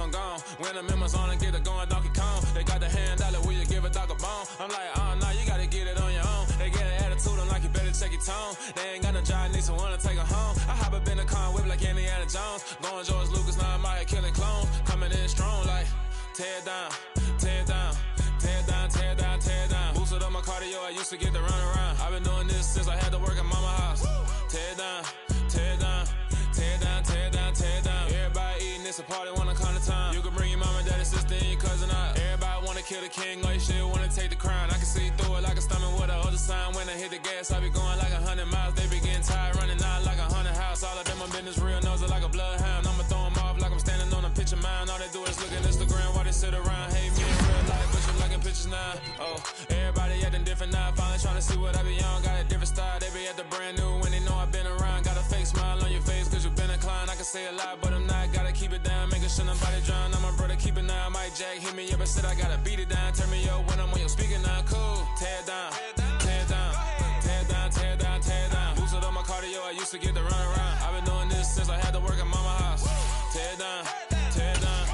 I'm gone. When I'm in my zone and get it going, Donkey Kong. They got the hand dollar, will you give a dog a bone? I'm like, oh, no, you gotta get it on your own. They get an attitude, I'm like, you better check your tone. They ain't got no job, need someone to take her home. I hop up in the car and whip like Indiana Jones. Going George Lucas, now I'm out here killing clones. Coming in strong like, tear down, tear down. Tear down, tear down, tear down. Boosted up my cardio, I used to get to run around. I've been doing this since I had to work at mama house. Tear down, tear down, tear down, tear down, tear down. Everybody eating, it's a party, wanna come to time. You can bring your mama, daddy, sister, and your cousin out. Everybody wanna kill the king, or you shit wanna take the crown. I can see through it like a stomach with a other sign. When I hit the gas, I be going like 100 miles. They be getting tired, running out like 100 house. All of them, my business real nose like a bloodhound. I'ma throw them off like I'm standing on a picture mound. All they do is look at Instagram while they sit around, hate me in real life, but you liking pictures now. Oh, everybody acting different now. Finally trying to see what I be on. Got a different style, they be at the brand new when they know I've been around. Got a fake smile on your face cause you been inclined. I can say a lot, but I'm not. Gotta keep it down, making sure nobody drown. I'm my brother, keep it now. Mike Jack hit me up and said I gotta beat it down. Turn me up when I'm on your speaker now. Cool, tear down, tear down, tear down, tear down, tear down. Boosted up my cardio, I used to get to run around. I've been doing this since I had to work at mama house. Tear down, tear down,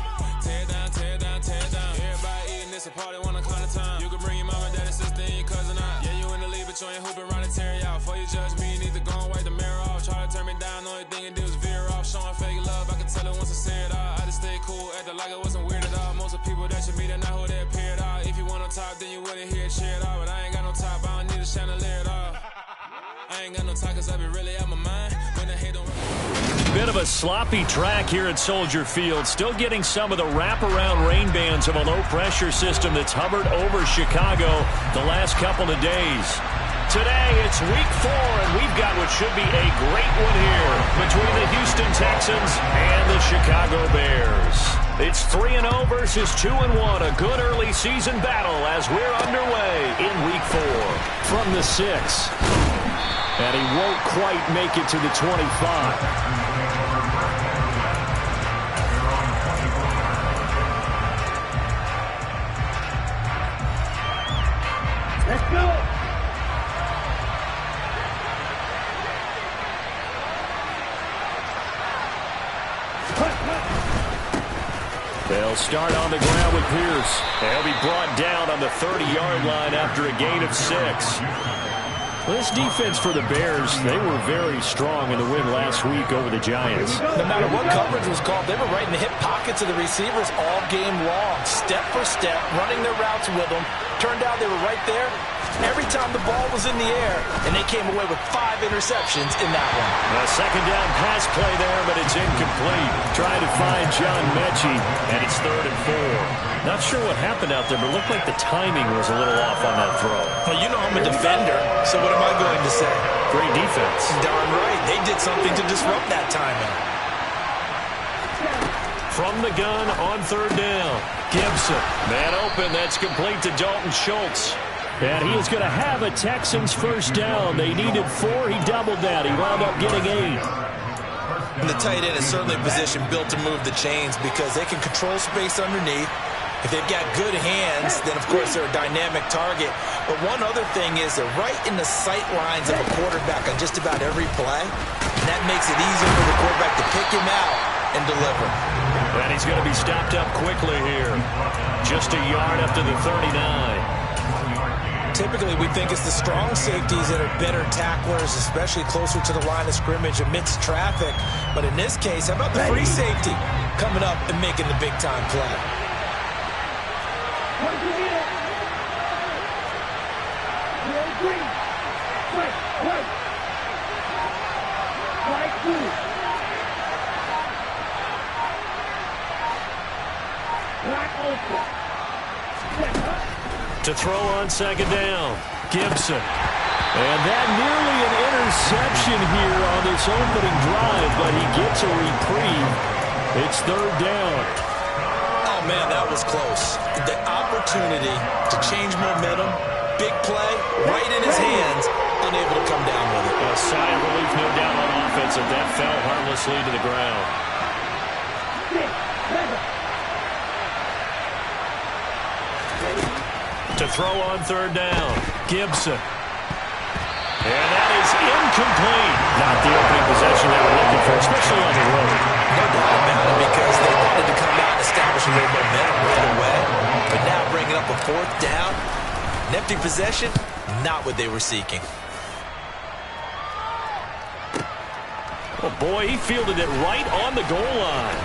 tear down, tear down, tear down. Everybody eating, it's a party, wanna climb the time. You can bring your mama, daddy, sister, and your cousin out. Yeah, you in the lead, but you ain't hooping around and tear you out. Before you judge me, you need to go and wipe the mirror off. Try to turn me down, only thing you did was veer off. Showing fake love, I can tell it once I say it all. I just stay cool, acting like it wasn't weird at all. Most of the people that you meet are not who they appear at all. If you want on top, then you wouldn't hear it cheer at all. But I ain't got no top, I don't need a chandelier at all. I ain't got no talk cause I be really out my mind. When the hate don't... Bit of a sloppy track here at Soldier Field. Still getting some of the wraparound rain bands of a low-pressure system that's hovered over Chicago the last couple of days. Today, it's week 4, and we've got what should be a great one here between the Houston Texans and the Chicago Bears. It's 3-0 versus 2-1, a good early season battle as we're underway in week 4. From the 6. And he won't quite make it to the 25. Let's go! They'll start on the ground with Pierce. They'll be brought down on the 30-yard line after a gain of 6. This defense for the Bears, they were very strong in the win last week over the Giants. No matter what coverage was called, they were right in the hip pockets of the receivers all game long, step for step, running their routes with them. Turned out they were right there every time the ball was in the air, and they came away with 5 interceptions in that one. A second down pass play there, but it's incomplete. Trying to find John Mechie, and it's 3rd and 4. Not sure what happened out there, but it looked like the timing was a little off on that throw. Well, you know I'm a defender, so what am I going to say? Great defense. Darn right. They did something to disrupt that timing. From the gun on 3rd down. Gibson. Man open. That's complete to Dalton Schultz. And he is going to have a Texans first down. They needed 4. He doubled that. He wound up getting 8. And the tight end is certainly a position built to move the chains because they can control space underneath. If they've got good hands, then, of course, they're a dynamic target. But one other thing is they're right in the sight lines of a quarterback on just about every play. And that makes it easier for the quarterback to pick him out and deliver. And he's going to be stopped up quickly here. Just a yard after the 39. Typically, we think it's the strong safeties that are better tacklers, especially closer to the line of scrimmage amidst traffic. But in this case, how about the free safety coming up and making the big-time play? To throw on second down, Gibson. And that nearly an interception here on this opening drive, but he gets a reprieve. It's 3rd down. Oh, man, that was close. The opportunity to change momentum, big play, right in his hands, unable to come down with it. A sigh of relief, no doubt, on offense, and that fell harmlessly to the ground. To throw on 3rd down, Gibson. And that is incomplete. Not the opening possession they were looking for, especially on the road. No doubt about it, because they wanted to come out and establish 4th down. An empty possession, not what they were seeking. Oh, boy, he fielded it right on the goal line.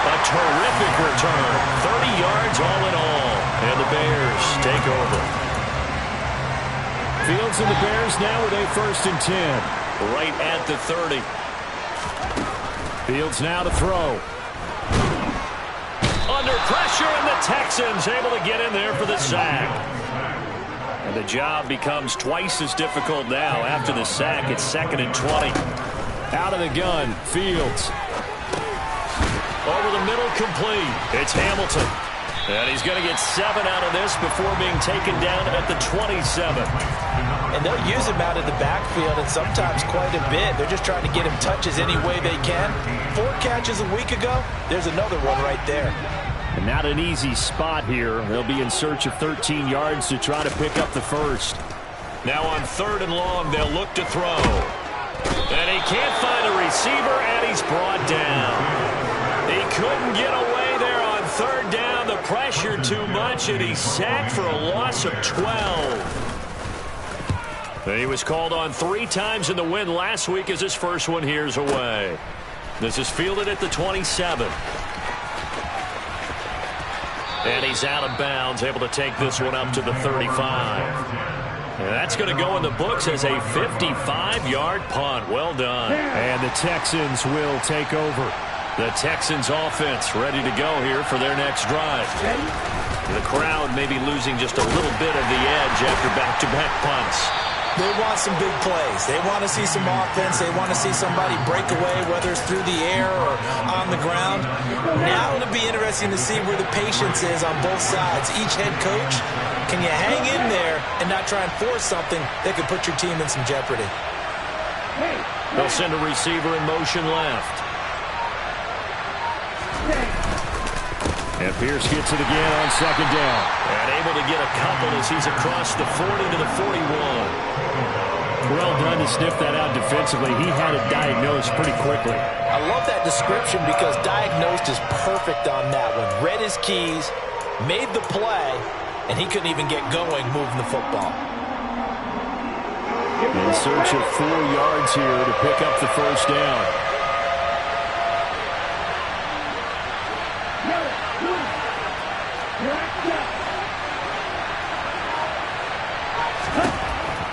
A terrific return. 30 yards all in all. And the Bears take over. Fields and the Bears now with a 1st and 10. Right at the 30. Fields now to throw. Under pressure, and the Texans able to get in there for the sack. And the job becomes twice as difficult now. After the sack, it's 2nd and 20. Out of the gun, Fields. Over the middle, complete. It's Hamilton. And he's going to get 7 out of this before being taken down at the 27. And they'll use him out of the backfield, and sometimes quite a bit. They're just trying to get him touches any way they can. 4 catches a week ago. There's another one right there. And not an easy spot here. They'll be in search of 13 yards to try to pick up the first. Now on 3rd and long, they'll look to throw. And he can't find a receiver, and he's brought down. He couldn't get away there on 3rd down. The pressure too much, and he's sacked for a loss of 12. He was called on 3 times in the win last week as his first one here's away. This is fielded at the 27. And he's out of bounds, able to take this one up to the 35. And that's going to go in the books as a 55-yard punt. Well done. And the Texans will take over. The Texans offense ready to go here for their next drive. The crowd may be losing just a little bit of the edge after back-to-back punts. They want some big plays. They want to see some offense. They want to see somebody break away, whether it's through the air or on the ground. Now it'll be interesting to see where the patience is on both sides. Each head coach, can you hang in there and not try and force something that could put your team in some jeopardy? They'll send a receiver in motion left. And Pierce gets it again on 2nd down. And able to get a couple as he's across the 40 to the 41. Well done to sniff that out defensively. He had it diagnosed pretty quickly. I love that description because diagnosed is perfect on that one. Read his keys, made the play, and he couldn't even get going moving the football. In search of 4 yards here to pick up the 1st down.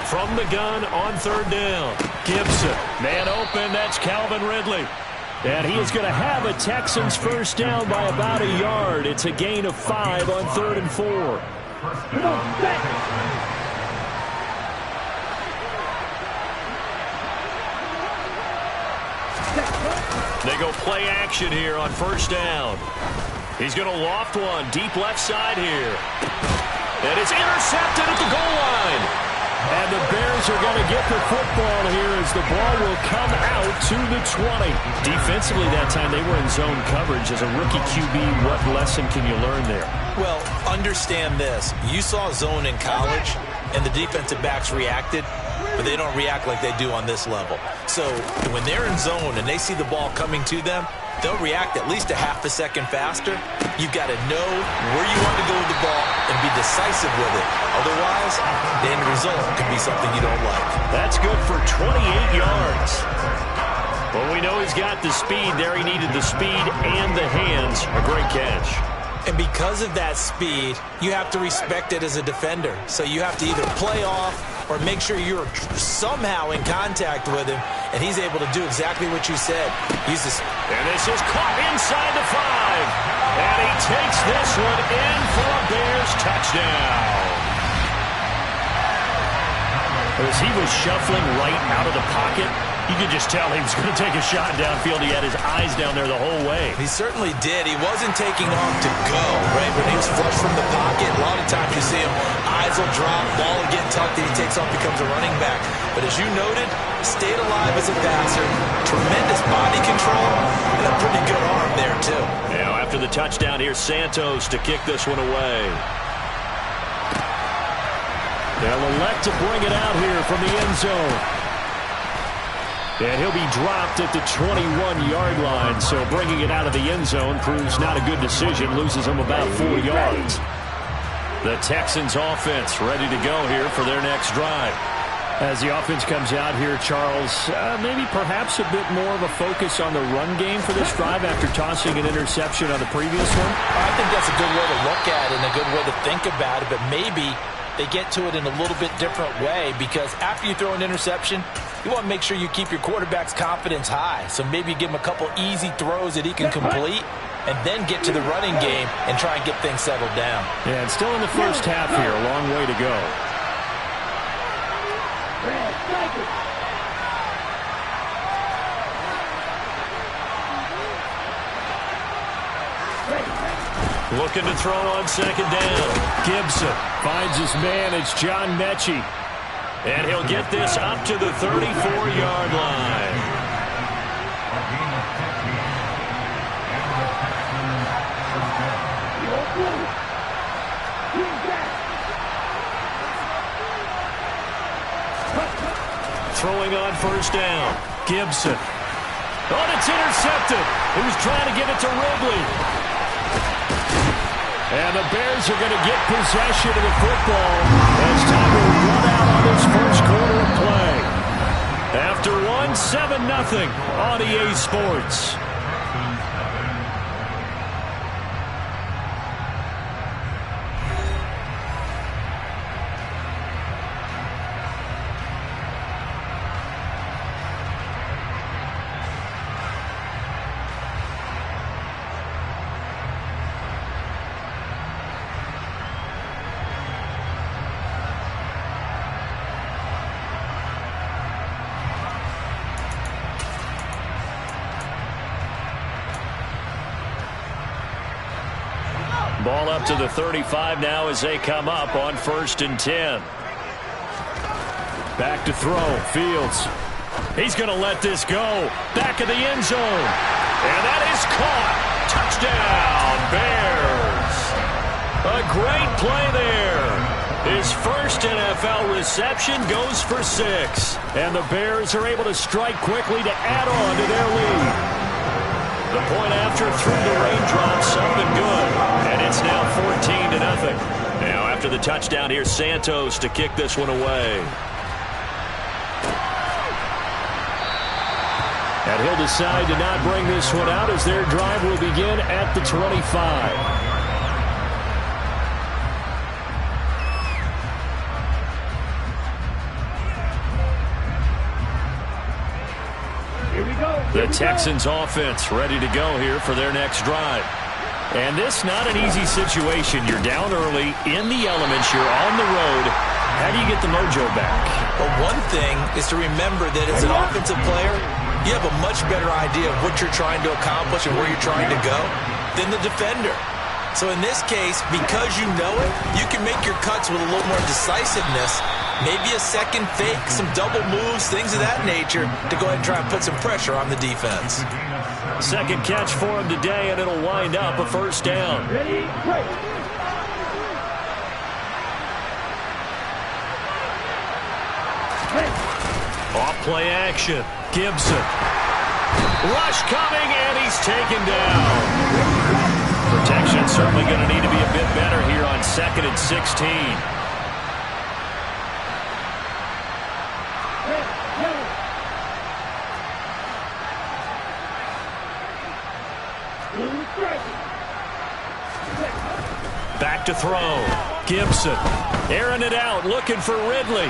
From the gun on 3rd down. Gibson. Man open. That's Calvin Ridley. And he is going to have a Texans 1st down by about a yard. It's a gain of 5 on 3rd and 4. They go play action here on 1st down. He's going to loft one deep left side here. And it's intercepted at the goal line. And the Bears are going to get the football here as the ball will come out to the 20. Defensively that time, they were in zone coverage. As a rookie QB, what lesson can you learn there? Well, understand this. You saw zone in college, and the defensive backs reacted, but they don't react like they do on this level. So when they're in zone and they see the ball coming to them, they'll react at least a half a second faster. You've got to know where you want to go with the ball and be decisive with it. Otherwise, the end result could be something you don't like. That's good for 28 yards. Well, we know he's got the speed there. He needed the speed and the hands. A great catch. And because of that speed, you have to respect it as a defender. So you have to either play off or make sure you're somehow in contact with him, and he's able to do exactly what you said. And this is caught inside the 5. And he takes this one in for a Bears touchdown. As he was shuffling right out of the pocket, you could just tell he was going to take a shot downfield. He had his eyes down there the whole way. He certainly did. He wasn't taking off to go, right? When he was flush from the pocket, a lot of times you see him, eyes will drop, ball will get tucked, and he takes off, becomes a running back. But as you noted, stayed alive as a passer, tremendous body control, and a pretty good arm there, too. Now, after the touchdown, here's Santos to kick this one away. They'll elect to bring it out here from the end zone. And he'll be dropped at the 21-yard line. So bringing it out of the end zone proves not a good decision. Loses him about 4 yards. The Texans offense ready to go here for their next drive. As the offense comes out here, Charles, maybe perhaps a bit more of a focus on the run game for this drive after tossing an interception on the previous one? I think that's a good way to look at it and a good way to think about it, but maybe they get to it in a little bit different way because after you throw an interception, you want to make sure you keep your quarterback's confidence high. So maybe you give him a couple easy throws that he can complete and then get to the running game and try and get things settled down. Yeah, and still in the first half here, a long way to go. Looking to throw on second down. Gibson finds his man. It's John Mechie. And he'll get this up to the 34-yard line. Throwing on first down. Gibson. Oh, and it's intercepted. He was trying to give it to Ridley. And the Bears are going to get possession of the football as time will run out on this first quarter of play. After one, 7-0 on EA Sports. Ball up to the 35 now as they come up on 1st and 10. Back to throw. Fields. He's going to let this go. Back of the end zone. And that is caught. Touchdown, Bears. A great play there. His first NFL reception goes for 6. And the Bears are able to strike quickly to add on to their lead. The point after through the raindrops, something good. And it's now 14-0. Now after the touchdown, here's Santos to kick this one away. And he'll decide to not bring this one out as their drive will begin at the 25. The Texans offense ready to go here for their next drive. And this not an easy situation. You're down early, in the elements, you're on the road. How do you get the mojo back? Well, one thing is to remember that as an offensive player, you have a much better idea of what you're trying to accomplish and where you're trying to go than the defender. So in this case, because you know it, you can make your cuts with a little more decisiveness. Maybe a second fake, some double moves, things of that nature to go ahead and try and put some pressure on the defense. Second catch for him today, and it'll wind up a first down. Ready, break. Off play action. Gibson. Rush coming, and he's taken down. Protection certainly going to need to be a bit better here on 2nd and 16. Back to throw. Gibson airing it out, looking for Ridley.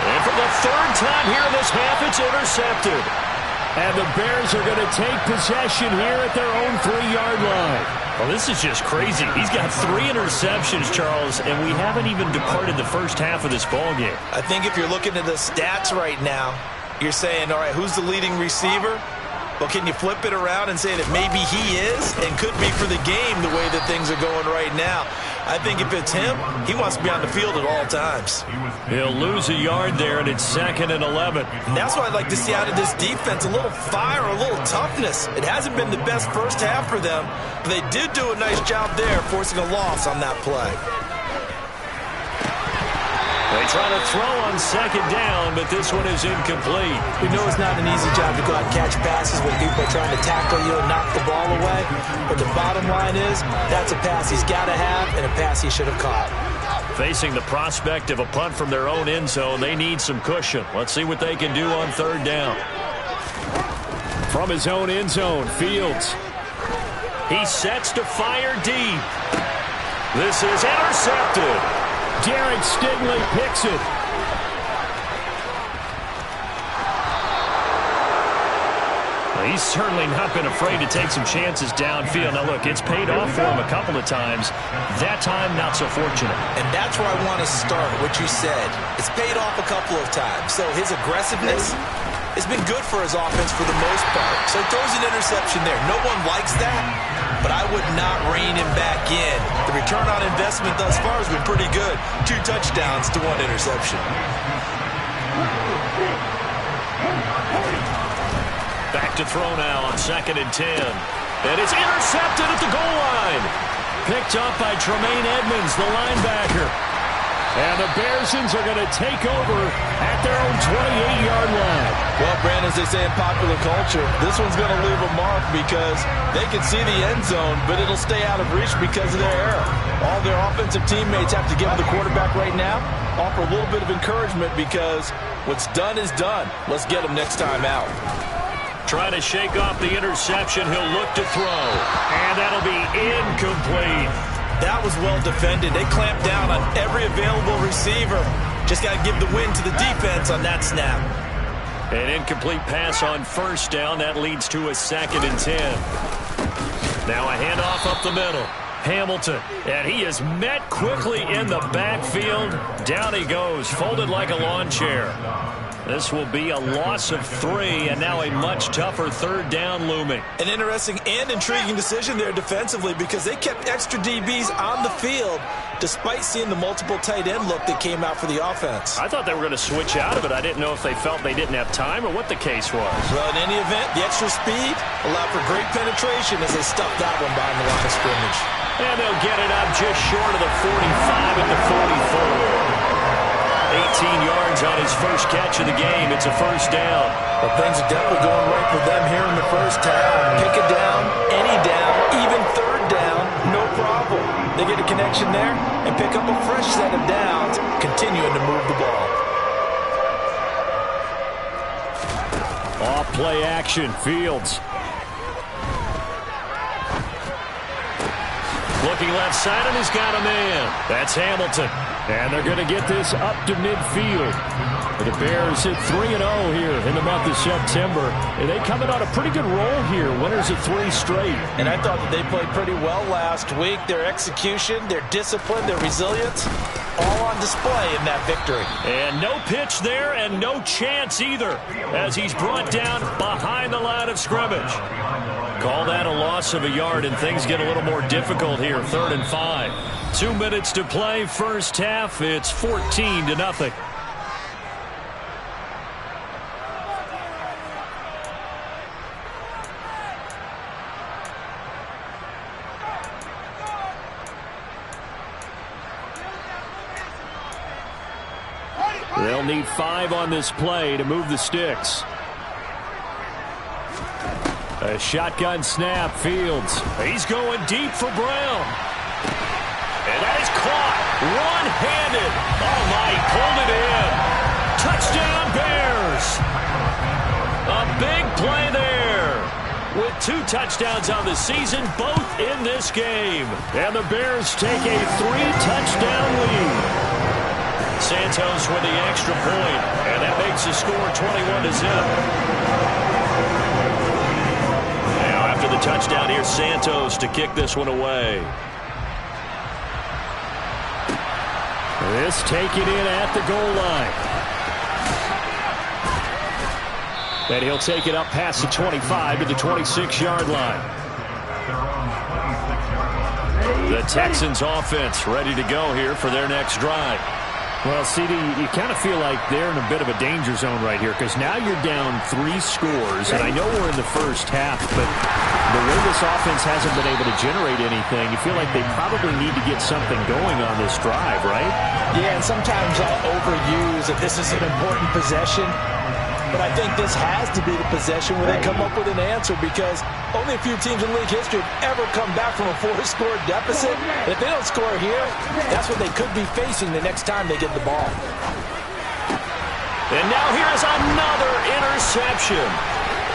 And for the 3rd time here in this half, it's intercepted. And the Bears are going to take possession here at their own 3-yard line. Well, this is just crazy. He's got 3 interceptions, Charles, and we haven't even departed the first half of this ballgame. I think if you're looking at the stats right now, you're saying, all right, who's the leading receiver? Well, can you flip it around and say that maybe he is and could be for the game the way that things are going right now? I think if it's him, he wants to be on the field at all times. He'll lose a yard there, and it's 2nd and 11. And that's what I'd like to see out of this defense, a little fire, a little toughness. It hasn't been the best first half for them, but they did do a nice job there forcing a loss on that play. They try to throw on second down, but this one is incomplete. We know it's not an easy job to go out and catch passes when people are trying to tackle you and knock the ball away. But the bottom line is, that's a pass he's got to have and a pass he should have caught. Facing the prospect of a punt from their own end zone, they need some cushion. Let's see what they can do on third down. From his own end zone, Fields. He sets to fire deep. This is intercepted. Derek Stingley picks it. He's certainly not been afraid to take some chances downfield. Now, look, it's paid off for him a couple of times. That time, not so fortunate. And that's where I want to start, what you said. It's paid off a couple of times. So his aggressiveness has been good for his offense for the most part. So he throws an interception there. No one likes that, but I would not rein him back in. The return on investment thus far has been pretty good. 2 touchdowns to 1 interception. Back to throw now on 2nd and 10. And it's intercepted at the goal line. Picked up by Tremaine Edmonds, the linebacker. And the Bearsons are going to take over at their own 28-yard line. Well, Brandon, as they say in popular culture, this one's going to leave a mark because they can see the end zone, but it'll stay out of reach because of their error. All their offensive teammates have to give the quarterback right now, offer a little bit of encouragement because what's done is done. Let's get them next time out. Trying to shake off the interception. He'll look to throw. And that'll be incomplete. That was well defended. They clamped down on every available receiver. Just got to give the win to the defense on that snap. An incomplete pass on first down. That leads to a 2nd and 10. Now a handoff up the middle. Hamilton, and he is met quickly in the backfield. Down he goes, folded like a lawn chair. This will be a loss of 3, and now a much tougher third down looming. An interesting and intriguing decision there defensively because they kept extra DBs on the field despite seeing the multiple tight end look that came out for the offense. I thought they were going to switch out of it. I didn't know if they felt they didn't have time or what the case was. Well, in any event, the extra speed allowed for great penetration as they stuffed that one behind the line of scrimmage. And they'll get it up just short of the 45 at the 44. 18 yards on his first catch of the game. It's a first down. Well, things are definitely going right for them here in the first half. Pick a down, any down, even third down, no problem. They get a connection there and pick up a fresh set of downs, continuing to move the ball. Off play action, Fields. Looking left side, and he's got a man. That's Hamilton. And they're going to get this up to midfield. The Bears hit 3-0 here in the month of September. And they come in on a pretty good roll here. Winners of 3 straight. And I thought that they played pretty well last week. Their execution, their discipline, their resilience, all on display in that victory. And no pitch there and no chance either as he's brought down behind the line of scrimmage. Call that a loss of a yard, and things get a little more difficult here. 3rd and 5. 2 minutes to play. First half, it's 14-0. They'll need 5 on this play to move the sticks. A shotgun snap, Fields. He's going deep for Brown. And that is caught. One-handed. Oh, my, he pulled it in. Touchdown, Bears. A big play there. With 2 touchdowns on the season, both in this game. And the Bears take a 3-touchdown lead. Santos with the extra point, and that makes the score 21-0. After the touchdown, here's Santos to kick this one away. This taken in at the goal line. And he'll take it up past the 25 to the 26-yard line. The Texans offense ready to go here for their next drive. Well, CD, you kind of feel like they're in a bit of a danger zone right here because now you're down 3 scores, and I know we're in the first half, but the way this offense hasn't been able to generate anything, you feel like they probably need to get something going on this drive, right? Yeah, and sometimes I'll overuse that this is an important possession, but I think this has to be the possession where they come up with an answer because only a few teams in league history have ever come back from a 4-score deficit. And if they don't score here, that's what they could be facing the next time they get the ball. And now here's another interception.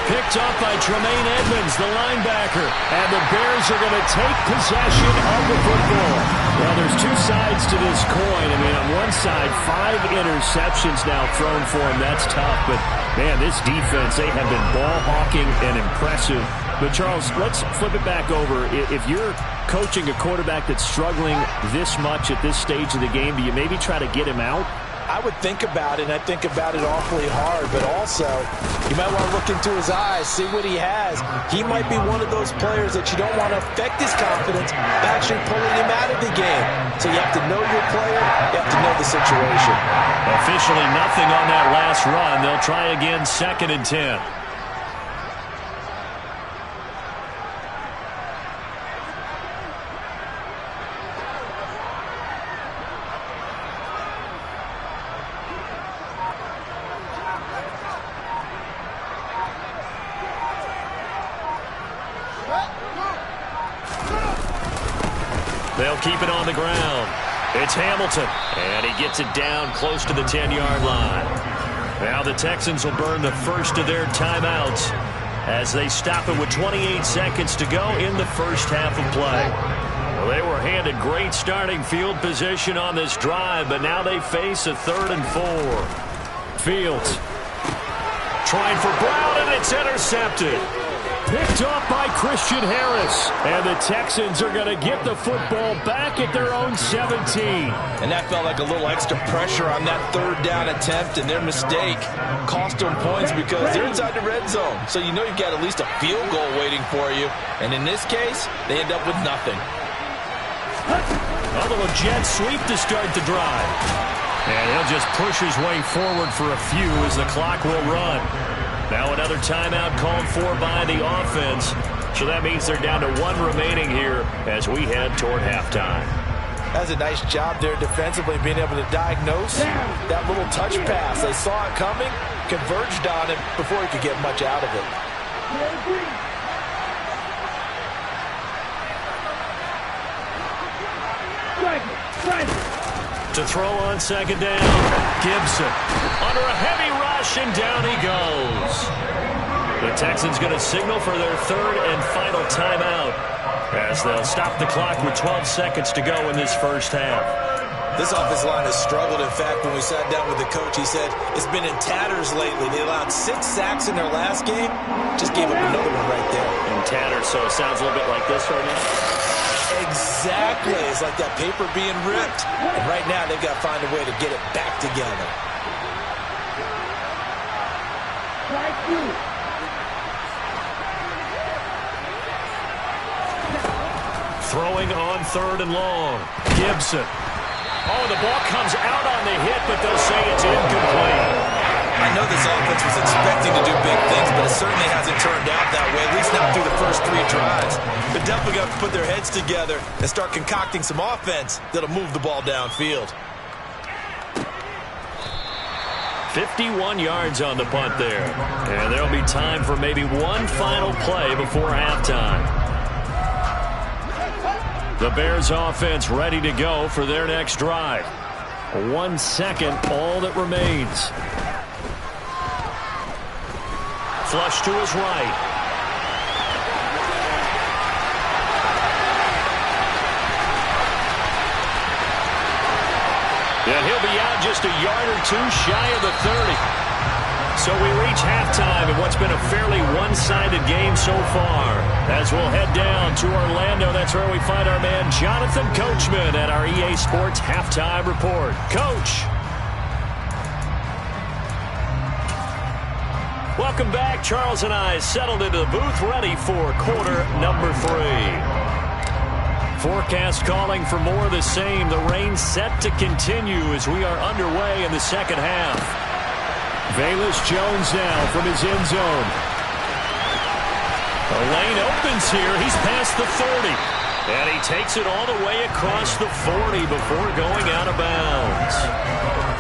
Picked up by Tremaine Edmonds, the linebacker. And the Bears are going to take possession of the football. Well, there's 2 sides to this coin. I mean, on one side, 5 interceptions now thrown for him. That's tough. But, man, this defense, they have been ball hawking and impressive. But, Charles, let's flip it back over. If you're coaching a quarterback that's struggling this much at this stage of the game, do you maybe try to get him out? I would think about it, and I think about it awfully hard, but also you might want to look into his eyes, see what he has. He might be one of those players that you don't want to affect his confidence by actually pulling him out of the game. So you have to know your player, you have to know the situation. Officially nothing on that last run. They'll try again, 2nd and 10. They'll keep it on the ground. It's Hamilton, and he gets it down close to the 10-yard line. Now the Texans will burn the first of their timeouts as they stop it with 28 seconds to go in the first half of play. Well, they were handed great starting field position on this drive, but now they face a 3rd and 4. Fields trying for Brown, and it's intercepted. Picked up by Christian Harris. And the Texans are going to get the football back at their own 17. And that felt like a little extra pressure on that 3rd down attempt, and their mistake cost them points because they're inside the red zone. So you know you've got at least a field goal waiting for you. And in this case, they end up with nothing. A little jet sweep to start the drive. And he'll just push his way forward for a few as the clock will run. Now another timeout called for by the offense. So that means they're down to 1 remaining here as we head toward halftime. That's a nice job there defensively, being able to diagnose that little touch pass. They saw it coming, converged on it before he could get much out of it. To throw on 2nd down, Gibson under a heavy rush, and down he goes. The Texans going to signal for their 3rd and final timeout as they'll stop the clock with 12 seconds to go in this first half. This offensive line has struggled. In fact, when we sat down with the coach, he said it's been in tatters lately. They allowed 6 sacks in their last game. Just gave up another one right there. In tatters, so it sounds a little bit like this right now. Exactly. It's like that paper being ripped. And right now, they've got to find a way to get it back together. Throwing on 3rd and long. Gibson. Oh, the ball comes out on the hit, but they'll say it's incomplete. I know this offense was expecting to do big things, but it certainly hasn't turned out that way, at least not through the first 3 drives. They're definitely going to put their heads together and start concocting some offense that'll move the ball downfield. 51 yards on the punt there. And there'll be time for maybe one final play before halftime. The Bears offense ready to go for their next drive. 1 second, all that remains. Flush to his right. And he'll be out just a yard or 2 shy of the 30. So we reach halftime in what's been a fairly one-sided game so far. As we'll head down to Orlando, that's where we find our man Jonathan Coachman at our EA Sports Halftime Report. Coach. Welcome back. Charles and I settled into the booth ready for quarter number 3. Forecast calling for more of the same. The rain set to continue as we are underway in the second half. Velus Jones now from his end zone. The lane opens here. He's past the 30. And he takes it all the way across the 40 before going out of bounds.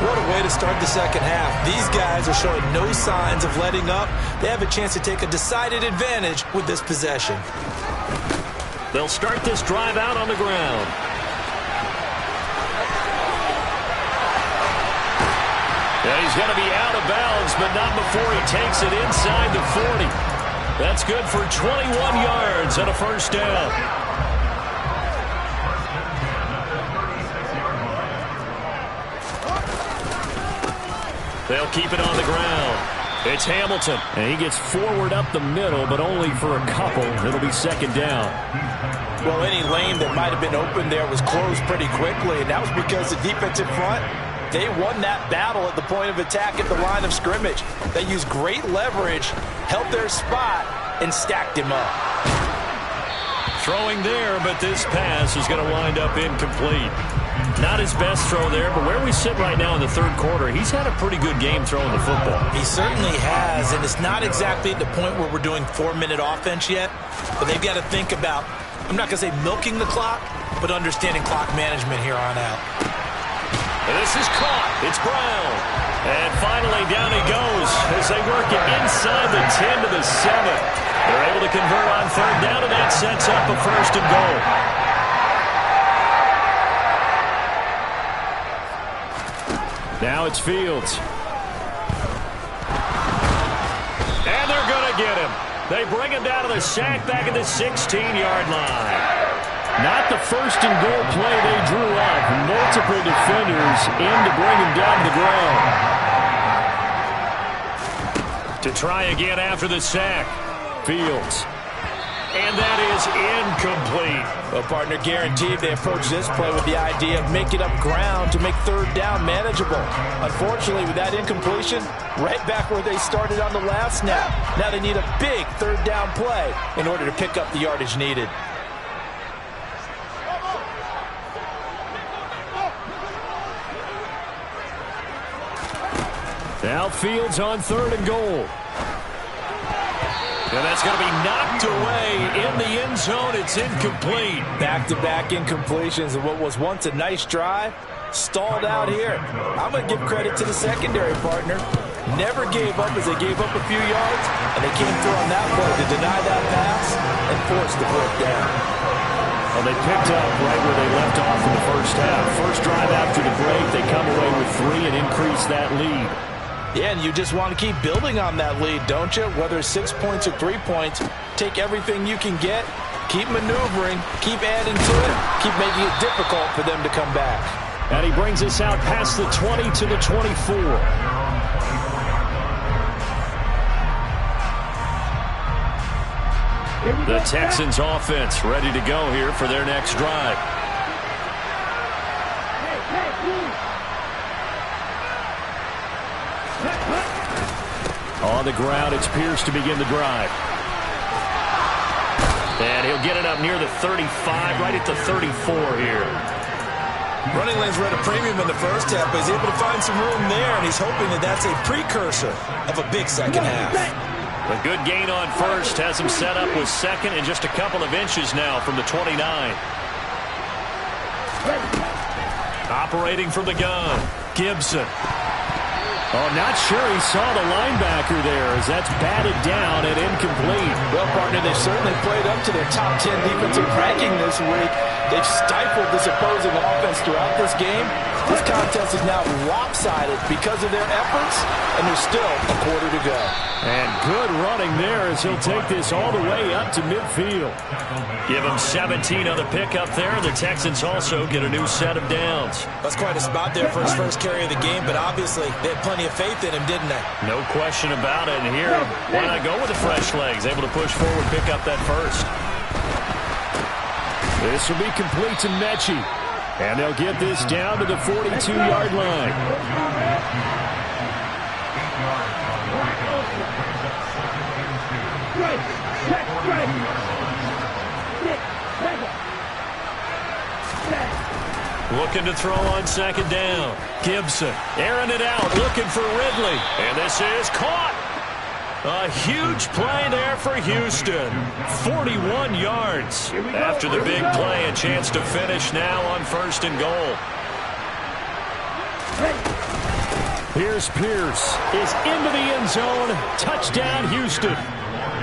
What a way to start the second half. These guys are showing no signs of letting up. They have a chance to take a decided advantage with this possession. They'll start this drive out on the ground. Yeah, he's going to be out of bounds, but not before he takes it inside the 40. That's good for 21 yards and a first down. They'll keep it on the ground. It's Hamilton, and he gets forward up the middle, but only for a couple. It'll be second down. Well, any lane that might have been open there was closed pretty quickly, and that was because the defensive front, they won that battle at the point of attack at the line of scrimmage. They used great leverage, held their spot, and stacked him up. Throwing there, but this pass is going to wind up incomplete. Not his best throw there, but where we sit right now in the third quarter, he's had a pretty good game throwing the football. He certainly has, and it's not exactly at the point where we're doing 4-minute offense yet, but they've got to think about, I'm not going to say milking the clock, but understanding clock management here on out. And this is caught. It's Brown. And finally down he goes as they work it inside the 10 to the 7. They're able to convert on third down, and that sets up a first and goal. Now it's Fields. And they're going to get him. They bring him down to the sack back at the 16-yard line. Not the first and goal play they drew up. Multiple defenders in to bring him down to the ground. To try again after the sack. Fields. And that is incomplete. Well, partner, guaranteed they approach this play with the idea of making up ground to make third down manageable. Unfortunately, with that incompletion, right back where they started on the last snap. Now they need a big third down play in order to pick up the yardage needed. Now Fields on third and goal. And that's going to be knocked away in the end zone. It's incomplete. Back-to-back incompletions of what was once a nice drive. Stalled out here. I'm going to give credit to the secondary, partner. Never gave up as they gave up a few yards, and they came through on that play to deny that pass and force the fourth down. Well, they picked up right where they left off in the first half. First drive after the break, they come away with 3 and increase that lead. Yeah, and you just want to keep building on that lead, don't you? Whether it's 6 points or 3 points, take everything you can get, keep maneuvering, keep adding to it, keep making it difficult for them to come back. And he brings us out past the 20 to the 24. The Texans offense ready to go here for their next drive. On the ground, it's Pierce to begin the drive. And he'll get it up near the 35, right at the 34 here. Running lanes were at a premium in the first half, but he's able to find some room there, and he's hoping that that's a precursor of a big second half. A good gain on first has him set up with second and just a couple of inches now from the 29. Operating from the gun, Gibson. Oh, not sure he saw the linebacker there as that's batted down and incomplete. Well, partner, they've certainly played up to their top 10 defensive ranking this week. They've stifled this opposing offense throughout this game. This contest is now lopsided because of their efforts, and there's still a quarter to go. And good running there as he'll take this all the way up to midfield. Give him 17 on the pickup there. The Texans also get a new set of downs. That's quite a spot there for his first carry of the game, but obviously they had plenty of faith in him, didn't they? No question about it. And here, why not go with the fresh legs? Able to push forward, pick up that first. This will be complete to Mechie. And they'll get this down to the 42-yard line. Looking to throw on second down. Gibson airing it out, looking for Ridley. And this is caught. A huge play there for Houston. 41 yards. After the big play, a chance to finish now on 1st and goal. Here's Pierce. Is into the end zone. Touchdown, Houston.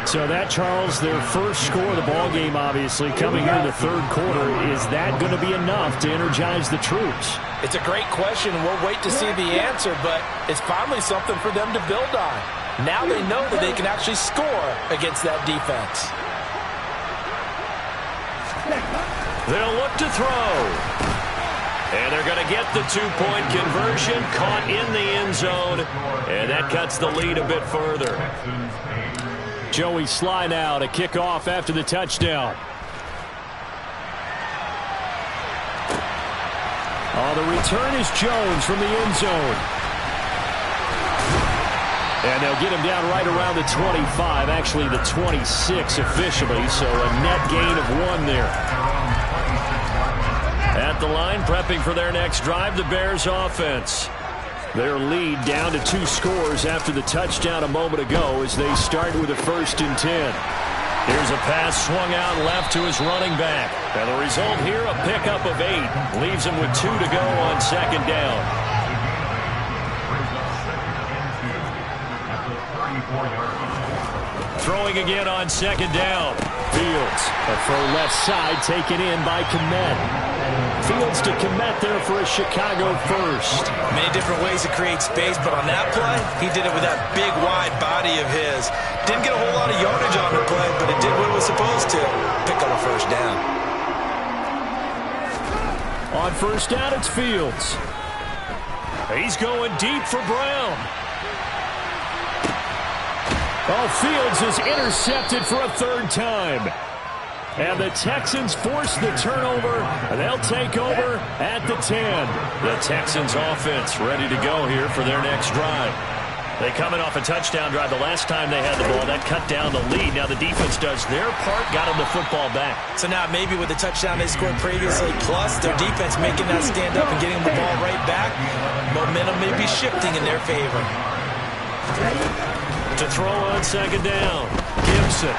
So that, Charles, their first score of the ball game, obviously, coming here in the 3rd quarter. Is that going to be enough to energize the troops? It's a great question. We'll wait to see the answer, but it's finally something for them to build on. Now they know that they can actually score against that defense. They'll look to throw. And they're going to get the 2-point conversion, caught in the end zone. And that cuts the lead a bit further. Joey Sly now to kick off after the touchdown. Oh, the return is Jones from the end zone. And they'll get him down right around the 25, actually the 26 officially, so a net gain of 1 there. At the line, prepping for their next drive, the Bears offense. Their lead down to 2 scores after the touchdown a moment ago as they start with a 1st and 10. Here's a pass swung out left to his running back. And the result here, a pickup of 8. Leaves him with 2 to go on 2nd down. Throwing again on 2nd down. Fields. A throw left side taken in by Kmet. Fields to Kmet there for a Chicago first. Many different ways to create space, but on that play, he did it with that big, wide body of his. Didn't get a whole lot of yardage on the play, but it did what it was supposed to. Pick up a 1st down. On 1st down, it's Fields. He's going deep for Brown. Oh, Fields is intercepted for a 3rd time. And the Texans force the turnover, and they'll take over at the 10. The Texans offense ready to go here for their next drive. They coming off a touchdown drive the last time they had the ball. That cut down the lead. Now the defense does their part, got them the football back. So now maybe with the touchdown they scored previously, plus their defense making that stand up and getting the ball right back, momentum may be shifting in their favor. To throw on 2nd down, Gibson.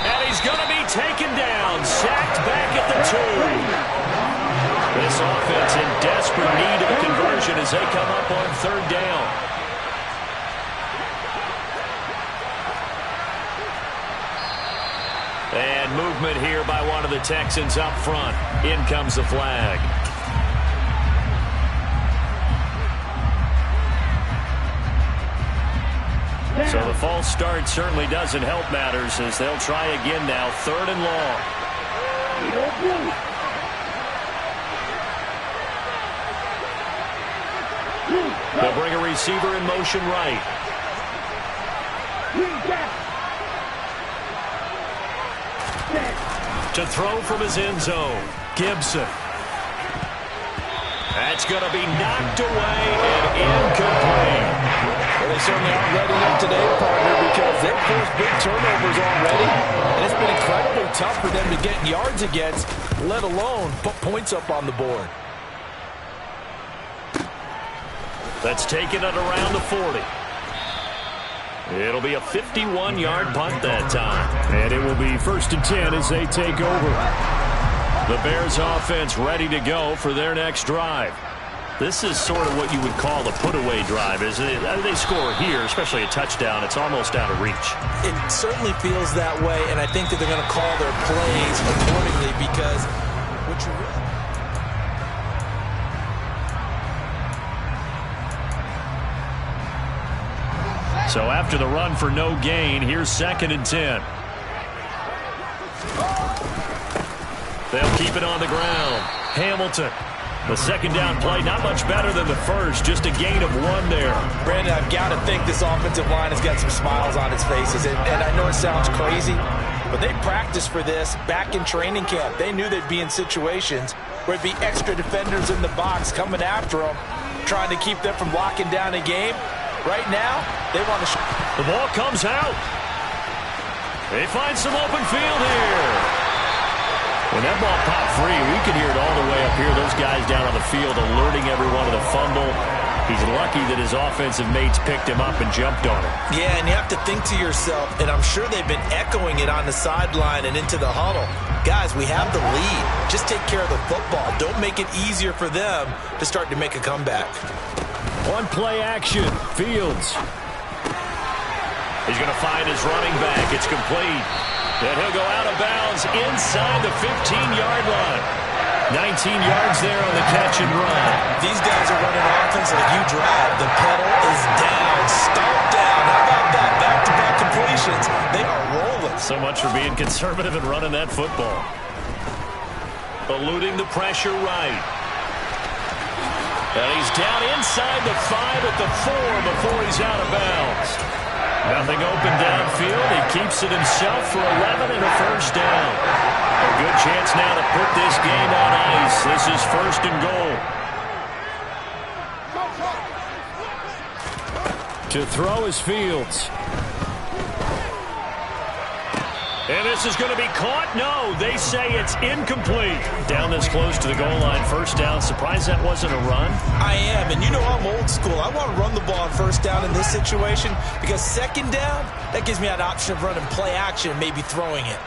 And he's going to be taken down, sacked back at the 2. This offense in desperate need of a conversion as they come up on 3rd down. And movement here by one of the Texans up front. In comes the flag. So the false start certainly doesn't help matters as they'll try again now. 3rd and long. They'll bring a receiver in motion right. To throw from his end zone, Gibson. That's going to be knocked away and incomplete. Well, they certainly aren't ready up today, partner, because they've forced big turnovers already, and it's been incredibly tough for them to get yards against, let alone put points up on the board. That's taken at around the 40. It'll be a 51-yard punt that time. And it will be 1st and 10 as they take over. The Bears offense ready to go for their next drive. This is sort of what you would call a put-away drive, isn't it? They score here, especially a touchdown. It's almost out of reach. It certainly feels that way, and I think that they're going to call their plays accordingly because what you really... So after the run for no gain, here's 2nd and 10. They'll keep it on the ground. Hamilton. The 2nd down play, not much better than the first, just a gain of 1 there. Brandon, I've got to think this offensive line has got some smiles on its faces, and I know it sounds crazy, but they practiced for this back in training camp. They knew they'd be in situations where it'd be extra defenders in the box coming after them, trying to keep them from locking down a game. Right now, they want to... The ball comes out. They find some open field here. When that ball popped free, we could hear it all the way up here. Those guys down on the field alerting everyone of the fumble. He's lucky that his offensive mates picked him up and jumped on him. Yeah, and you have to think to yourself, and I'm sure they've been echoing it on the sideline and into the huddle. Guys, we have the lead. Just take care of the football. Don't make it easier for them to start to make a comeback. One play action. Fields. He's going to find his running back. It's complete. And he'll go out of bounds inside the 15-yard line. 19 yards there on the catch and run. These guys are running offense like you drive. The pedal is down. Start down. How about that? Back-to-back completions. They are rolling. So much for being conservative and running that football. Eluding the pressure right. And he's down inside the 5 at the 4 before he's out of bounds. Nothing open downfield. He keeps it himself for 11 and a first down. A good chance now to put this game on ice. This is first and goal. To throw is Fields. And this is going to be caught. No, they say it's incomplete. Down this close to the goal line. First down. Surprised that wasn't a run? I am, and you know I'm old school. I want to run the ball on first down in this situation because second down, that gives me that option of running play action and maybe throwing it.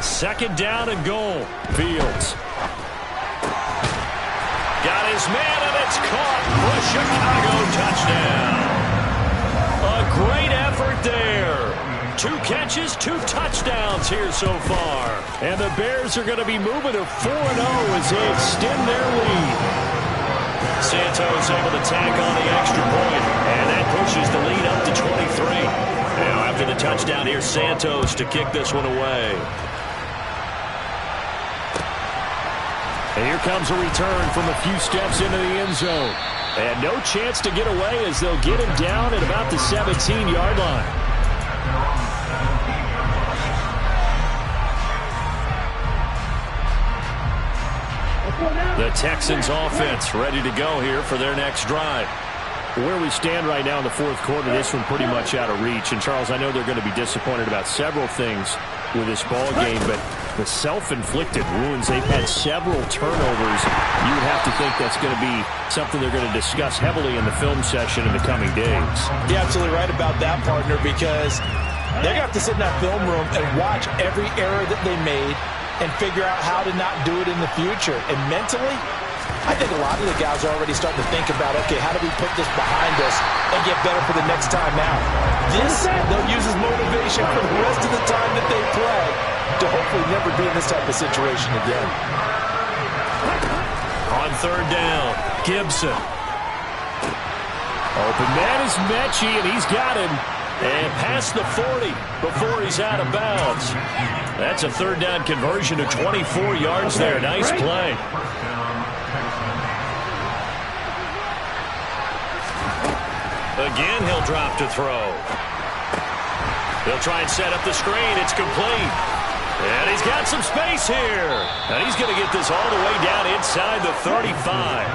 Second down and goal. Fields. Got his man, and it's caught for a Chicago touchdown. A great effort there. 2 catches, 2 touchdowns here so far. And the Bears are going to be moving to 4-0 as they extend their lead. Santos able to tack on the extra point, and that pushes the lead up to 23. Now after the touchdown, here's Santos to kick this one away. And here comes a return from a few steps into the end zone. And no chance to get away as they'll get him down at about the 17-yard line. The Texans offense ready to go here for their next drive. Where we stand right now in the fourth quarter, this one pretty much out of reach. And, Charles, I know they're going to be disappointed about several things with this ball game, but the self-inflicted wounds, they've had several turnovers. You would have to think that's going to be something they're going to discuss heavily in the film session in the coming days. You're absolutely right about that, partner, because they're going to have to sit in that film room and watch every error that they made and figure out how to not do it in the future. And mentally, I think a lot of the guys are already starting to think about, okay, how do we put this behind us and get better for the next time out? This, they'll use as motivation for the rest of the time that they play to hopefully never be in this type of situation again. On third down, Gibson. Open man is Mechie, and he's got him. And past the 40 before he's out of bounds. That's a third down conversion of 24 yards there. Nice play. Again, he'll drop to throw. He'll try and set up the screen. It's complete. And he's got some space here. And he's going to get this all the way down inside the 35.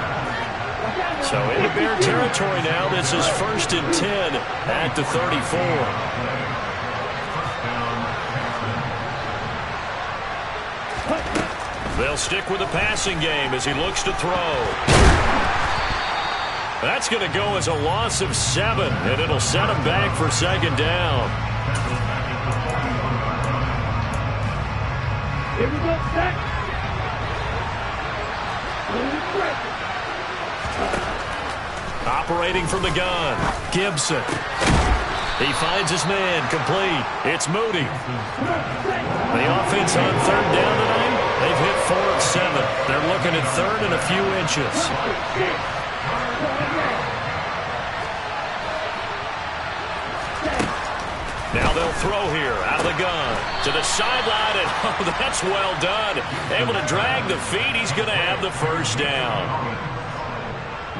So into Bear territory now. This is first and 10 at the 34. They'll stick with the passing game as he looks to throw. That's going to go as a loss of 7, and it'll set him back for second down. Here we go, set. Operating from the gun, Gibson. He finds his man, complete. It's Moody. The offense on third down tonight, they've hit 4 of 7. They're looking at third and a few inches. Now they'll throw here out of the gun to the sideline, and oh, that's well done. Able to drag the feet. He's going to have the first down.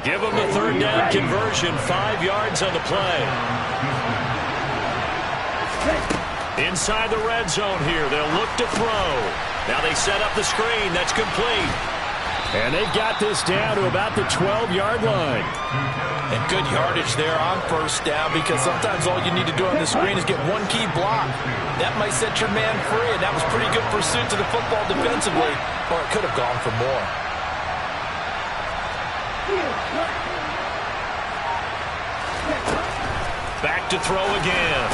Give him the third down conversion, 5 yards on the play. Inside the red zone here, they'll look to throw. Now they set up the screen. That's complete. And they've got this down to about the 12-yard line. And good yardage there on first down, because sometimes all you need to do on the screen is get one key block. That might set your man free, and that was pretty good pursuit to the football defensively, or it could have gone for more. Back to throw again.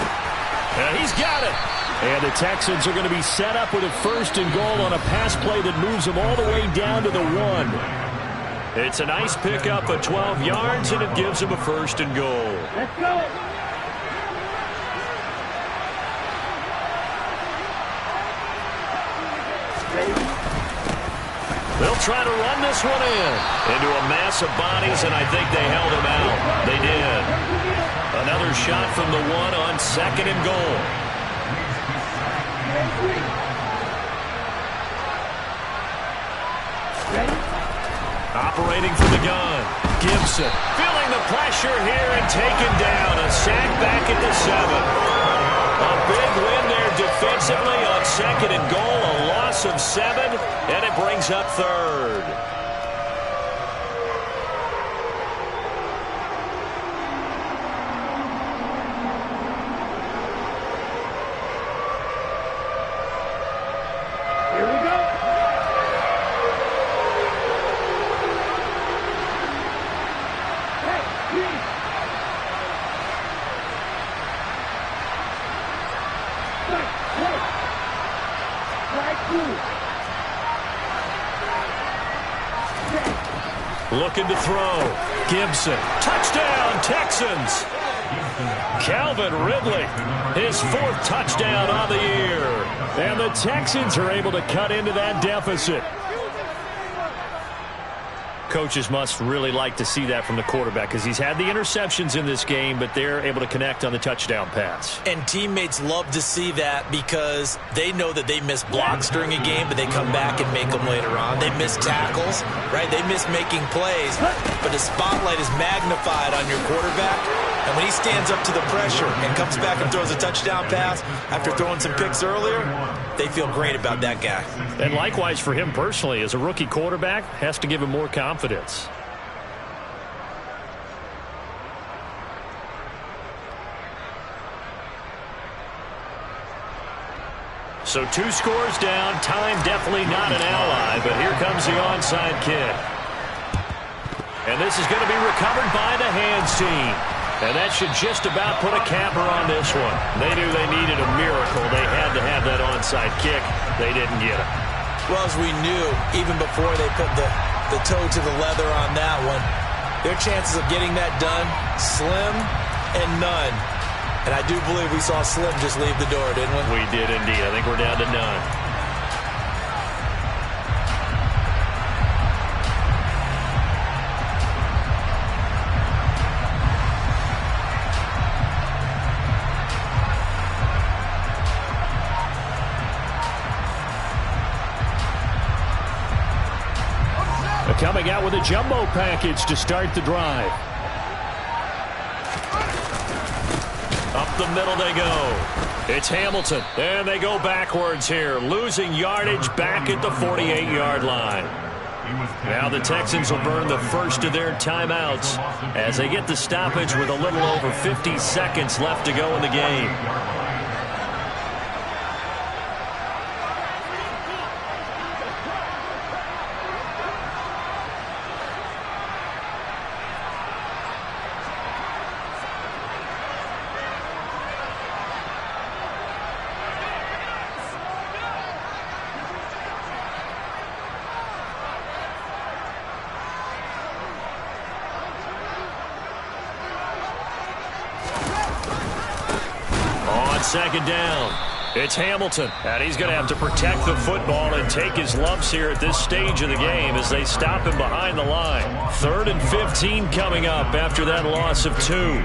And he's got it. And the Texans are going to be set up with a 1st and goal on a pass play that moves them all the way down to the 1. It's a nice pickup of 12 yards, and it gives them a 1st and goal. Let's go. They'll try to run this one into a mass of bodies, and I think they held him out. They did. Another shot from the 1 on 2nd and goal. Operating from the gun. Gibson feeling the pressure here and taken down. A sack back at the 7. A big win there defensively on 2nd and goal. A loss of 7, and it brings up 3rd. Looking to throw. Gibson. Touchdown, Texans. Calvin Ridley, his 4th touchdown on the year. And the Texans are able to cut into that deficit. Coaches must really like to see that from the quarterback, because he's had the interceptions in this game, but they're able to connect on the touchdown pass. And teammates love to see that, because they know that they miss blocks during a game, but they come back and make them later on. They miss tackles, right? They miss making plays, but the spotlight is magnified on your quarterback. And when he stands up to the pressure and comes back and throws a touchdown pass after throwing some picks earlier, they feel great about that guy. And likewise for him personally, as a rookie quarterback, has to give him more confidence. So 2 scores down. Time definitely not an ally, but here comes the onside kick. And this is going to be recovered by the hands team. And that should just about put a capper on this one. They knew they needed a miracle. They had to have that onside kick. They didn't get it. Well, as we knew, even before they put the toe to the leather on that one, their chances of getting that done, slim and none. And I do believe we saw Slim just leave the door, didn't we? We did indeed. I think we're down to none. Coming out with a jumbo package to start the drive. Up the middle they go. It's Hamilton. And they go backwards here. Losing yardage back at the 48-yard line. Now the Texans will burn the first of their timeouts as they get the stoppage with a little over 50 seconds left to go in the game. Second down. It's Hamilton, and he's going to have to protect the football and take his lumps here at this stage of the game as they stop him behind the line. 3rd and 15 coming up after that loss of 2.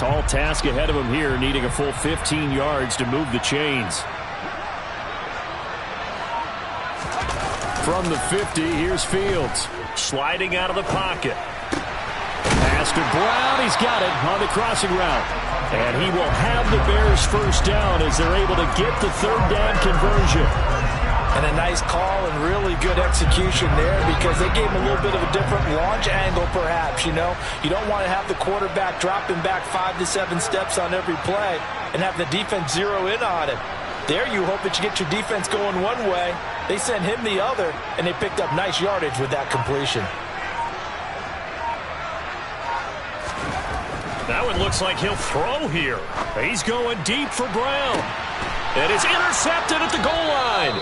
Tall task ahead of him here, needing a full 15 yards to move the chains. From the 50, here's Fields. Sliding out of the pocket. Pass to Brown. He's got it on the crossing route. And he will have the Bears first down as they're able to get the third down conversion. And a nice call and really good execution there because they gave him a little bit of a different launch angle perhaps, you know. You don't want to have the quarterback dropping back 5 to 7 steps on every play and have the defense zero in on it. There you hope that you get your defense going one way. They sent him the other, and they picked up nice yardage with that completion. Now it looks like he'll throw here. He's going deep for Brown. And it's intercepted at the goal line.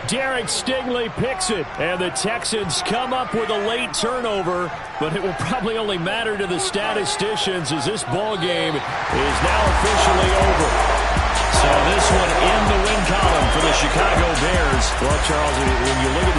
Derek Stingley picks it, and the Texans come up with a late turnover, but it will probably only matter to the statisticians as this ball game is now officially over. So this one in the win column for the Chicago Bears. Well, Charles, when you look at the